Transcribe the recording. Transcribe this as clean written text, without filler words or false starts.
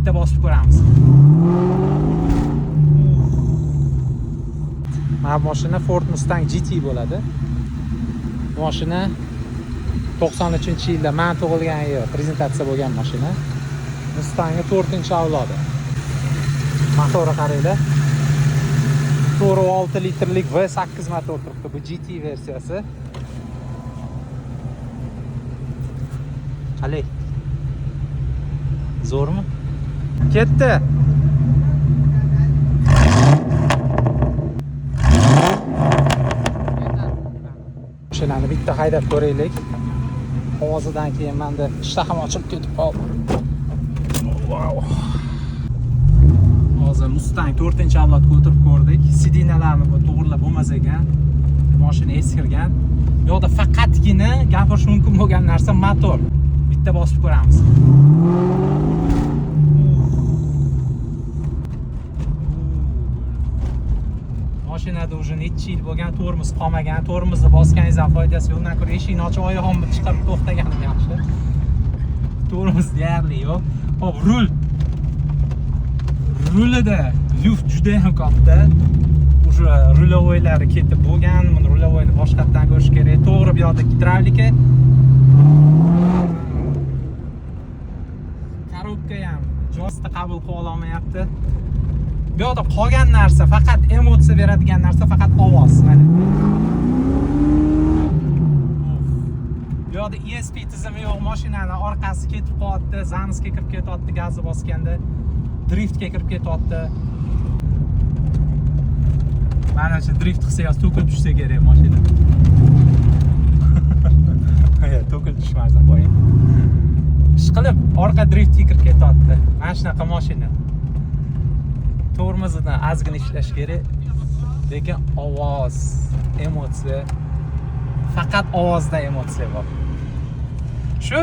bitta bosib ko'ramiz. Mana bu mashina Ford Mustang GT bo'ladi. Bu mashina 93-yilda men tug'ilgan yil prezentatsiya bo'lgan mashina. Mustangning 4-avlodi. Motori qaranglar. 4.6 litrlik V8 motor turibdi. Bu GT versiyasi. Qalay. Zo'rmi? Ketdi. Mashinani bitta haydab ko'raylik. Ovozidan keyin menda ishtaham ochib ketib qoldi. Wow. Hozir Mustang 4-avlodga o'tirib ko'rdik. Sidinalarni to'g'rilab bo'lmas ekan. Mashina eskirgan. Bu yoqda faqatgina gapirish mumkin bo'lgan narsa motor. Bitta bosib ko'ramiz. Mashinada уже necha yil bo'lgan, tormoz qolmagan. Tormozni bosganingizdan foydasi yo'q. Undan ko'ra eshikni ochib oyog'imni chiqarib to'xtaganim yaxshi. Tormoz deyarli yo'q. Hop, rulida lyuft juda ham katta. Уже rulovoylari ketib bo'lgan. Buni rulovoyni boshqatdan ko'rish kerak. To'g'ri, bu yoqda gidravlika. Korobka ham joyda qabul qila olmayapti. Bu yoqda qolgan narsa, faqat emotsiya beradigan narsa faqat ovoz. Mana. Bu yoqda ESP tizimi yo'q, mashinani orqasi ketib qolyapti, zanusga kirib ketyapti gazni bosganda, driftga kirib ketyapti. Mana shu drift qilsa yo'q, to'kilib tushsa kerak mashina. Ha, to'kilib tushmasa qo'ying. Ishqilib orqa driftga kirib ketyapti. Mana shunaqa mashina. Tormozidan ozgina ishlash kerak. Lekin ovoz, emotsiya, faqat ovozda emotsiya bor. Shu